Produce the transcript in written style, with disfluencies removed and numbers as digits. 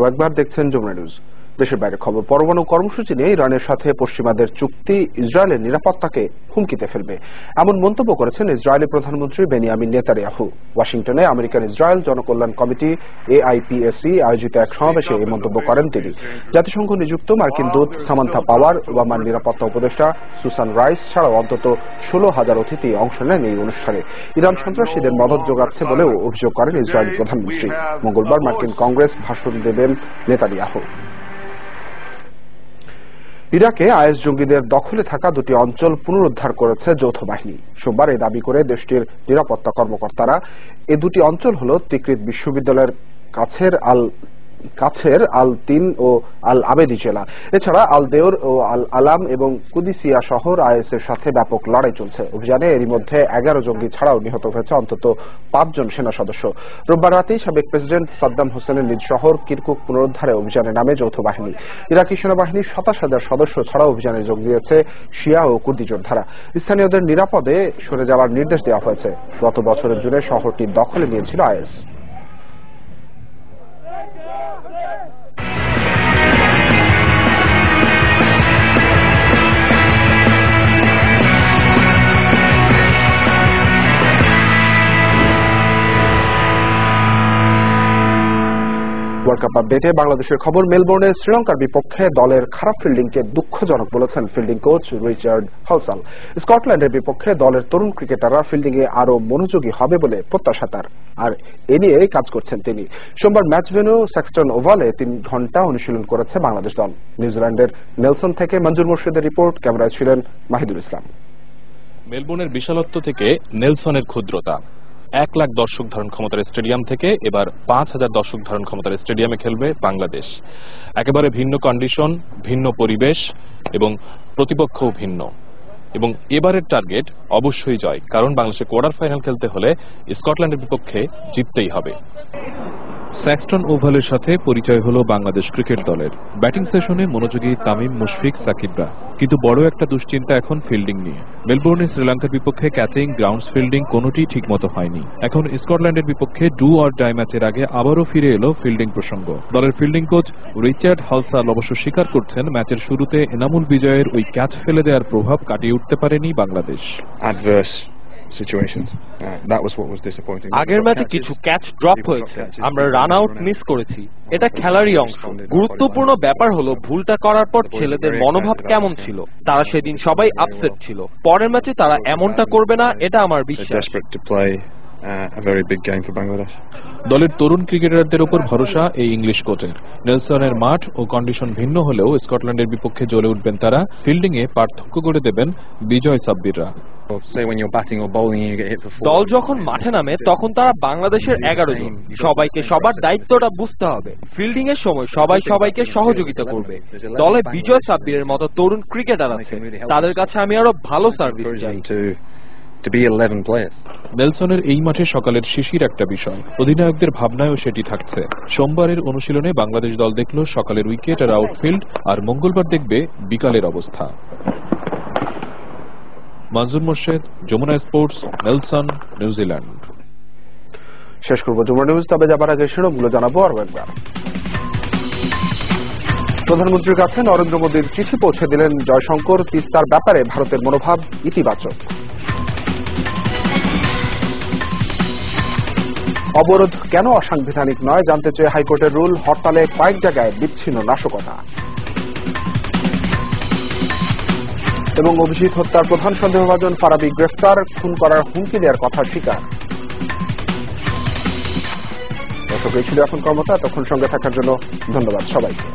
একবার দেখছেন যমুনা নিউজ। দেশের বাইরে খবর। পরমাণু কর্মসূচি নিয়ে ইরানের সাথে পশ্চিমাদের চুক্তি ইসরায়েলের নিরাপত্তাকে হুমকিতে ফেলবে, এমন মন্তব্য করেছেন ইসরায়েলি প্রধানমন্ত্রী বেনিয়ামিন নেতানিয়াহু। ওয়াশিংটনে আমেরিকান ইসরায়েল জনকল্যাণ কমিটি AIPAC আয়োজিত এক সমাবেশে এই মন্তব্য করেন তিনি। জাতিসংঘ নিযুক্ত মার্কিন দূত সামান্থা পাওয়ার, ওবামার নিরাপত্তা উপদেষ্টা সুসান রাইস ছাড়াও অন্তত 16,000 অতিথি অংশ নেন এই অনুষ্ঠানে। ইরান সন্ত্রাসীদের মদদ যোগাচ্ছে বলেও অভিযোগ করেন ইসরায়েলি প্রধানমন্ত্রী। মঙ্গলবার মার্কিন কংগ্রেস ভাষণ দেবেন নেতানিয়াহু। ইরাকে আইএস জঙ্গিদের দখলে থাকা দুটি অঞ্চল পুনরুদ্ধার করেছে যৌথ বাহিনী। সোমবার এই দাবি করে দেশটির নিরাপত্তা কর্মকর্তারা। এ দুটি অঞ্চল হল তিকরিত বিশ্ববিদ্যালয়ের কাছের আল তিন ও আল আবেদি জেলা। এছাড়া আল দেওর ও আল আলাম এবং কুদিসিয়া শহর আইএস এর সাথে ব্যাপক লড়াই চলছে। অভিযানে এরই মধ্যে 11 জঙ্গি ছাড়াও নিহত হয়েছে অন্তত 5 জন সেনা সদস্য। রোববার রাতেই সাবেক প্রেসিডেন্ট সাদ্দাম হোসেনের নিজ শহর কিরকুক পুনরুদ্ধারে অভিযানে নামে যৌথ বাহিনী। ইরাকি সেনাবাহিনীর 27,000 সদস্য ছাড়াও অভিযানে যোগ দিয়েছে শিয়া ও কুর্দি যোদ্ধারা। স্থানীয়দের নিরাপদে সরে যাওয়ার নির্দেশ দেওয়া হয়েছে। গত বছরের জুনে শহরটি দখলে নিয়েছিল আইএস। ওয়ার্ল্ড কাপ আপডেটে বাংলাদেশের খবর। মেলবোর্নে শ্রীলঙ্কার বিপক্ষে দলের খারাপ ফিল্ডিংকে দুঃখজনক বলেছেন ফিল্ডিং কোচ রিচার্ড হালসাল। স্কটল্যান্ডের বিপক্ষে দলের তরুণ ক্রিকেটাররা ফিল্ডিংয়ে আরো মনোযোগী হবে বলে প্রত্যাশা তার, আর এ নিয়ে কাজ করছেন তিনি। সোমবার ম্যাচ ভেন্যু সেক্সটন ওভালে 3 ঘন্টা অনুশীলন করেছে বাংলাদেশ দল। নিউজিল্যান্ডের নেলসন থেকে মঞ্জুর মুর্শিদের রিপোর্ট, ক্যামেরায় ছিলেন মাহিদুল ইসলাম। মেলবোর্নের বিশালত্ব থেকে নেলসনের ক্ষুদ্রতা। 1 লাখ দর্শক ধারণ ক্ষমতার স্টেডিয়াম থেকে এবার 5,000 দর্শক ধারণ ক্ষমতার স্টেডিয়ামে খেলবে বাংলাদেশ। একেবারে ভিন্ন কন্ডিশন, ভিন্ন পরিবেশ এবং প্রতিপক্ষও ভিন্ন। এবং এবারের টার্গেট অবশ্যই জয়, কারণ বাংলাদেশে কোয়ার্টার ফাইনাল খেলতে হলে স্কটল্যান্ডের বিপক্ষে জিততেই হবে। স্যাক্সটন ওভালের সাথে পরিচয় হলো বাংলাদেশ ক্রিকেট দলের। ব্যাটিং সেশনে মনোযোগী তামিম, মুশফিক, সাকিবরা, কিন্তু বড় একটা দুশ্চিন্তা এখন ফিল্ডিং নিয়ে। মেলবোর্নে শ্রীলঙ্কার বিপক্ষে ক্যাচিং, গ্রাউন্ডস ফিল্ডিং কোনোটি ঠিকমতো হয়নি। এখন স্কটল্যান্ডের বিপক্ষে ডু অর ডাই ম্যাচের আগে আবারও ফিরে এলো ফিল্ডিং প্রসঙ্গ। দলের ফিল্ডিং কোচ রিচার্ড হালসাল অবশ্য স্বীকার করছেন, ম্যাচের শুরুতে এনামুল বিজয়ের ওই ক্যাচ ফেলে দেওয়ার প্রভাব কাটিয়ে উঠতে পারেনি বাংলাদেশ। আগের ম্যাচে কিছু ক্যাচ ড্রপ হয়েছে, আমরা রান আউট মিস করেছি, এটা খেলারই অংশ। গুরুত্বপূর্ণ ব্যাপার হলো ভুলটা করার পর ছেলেদের মনোভাব কেমন ছিল। তারা সেদিন সবাই আপসেট ছিল। পরের ম্যাচে তারা এমনটা করবে না, এটা আমার বিশ্বাস। দলের তরুণ ক্রিকেটারদের উপর ভরসা এই ইংলিশ কোচের। নেলসনের মাঠ ও কন্ডিশন ভিন্ন হলেও স্কটল্যান্ডের বিপক্ষে জ্বলে উঠবেন তারা। ফিল্ডিংয়ে পার্থক্য করে দেবেন বিজয় সাব্বিররা। দল যখন মাঠে নামে তখন তারা বাংলাদেশের 11 জন, সবাইকে সবার দায়িত্বটা বুঝতে হবে। ফিল্ডিং এর সময় সবাই সবাইকে সহযোগিতা করবে। দলে বিজয় সাব্বিরের মতো তরুণ ক্রিকেটার আছে, তাদের কাছে আমি আরো ভালো সার্ভিস চাই। নেলসনের এই মাঠে সকালের শিশির একটা বিষয়, অধিনায়কদের ভাবনায়ও সেটি থাকছে। সোমবারের অনুশীলনে বাংলাদেশ দল দেখল সকালের উইকেট আর আউটফিল্ড, আর মঙ্গলবার দেখবে বিকালের অবস্থা। মঞ্জুর মুর্শিদ, যমুনা স্পোর্টস, নেলসন, নিউজিল্যান্ড। শেষ করব যমুনা নিউজ, তবে যাবার আগে শিরোনামগুলো জানাবো আরো একবার। প্রধানমন্ত্রীর কাছে নরেন্দ্র মোদীর চিঠি পৌঁছে দিলেন জয়শঙ্কর। তিস্তার ব্যাপারে ভারতের মনোভাব ইতিবাচক। অবরোধ কেন অসাংবিধানিক নয় জানতে চেয়ে হাইকোর্টের রুল। হরতালে কয়েক জায়গায় বিচ্ছিন্ন নাশকতা। এবং অভিজিৎ হত্যার প্রধান সন্দেহভাজন ফারাবী গ্রেফতার, খুন করার হুমকি দেওয়ার কথা স্বীকার। দর্শক, এই ছিল এখন কর্মতা। তখন সঙ্গে থাকার জন্য ধন্যবাদ সবাইকে।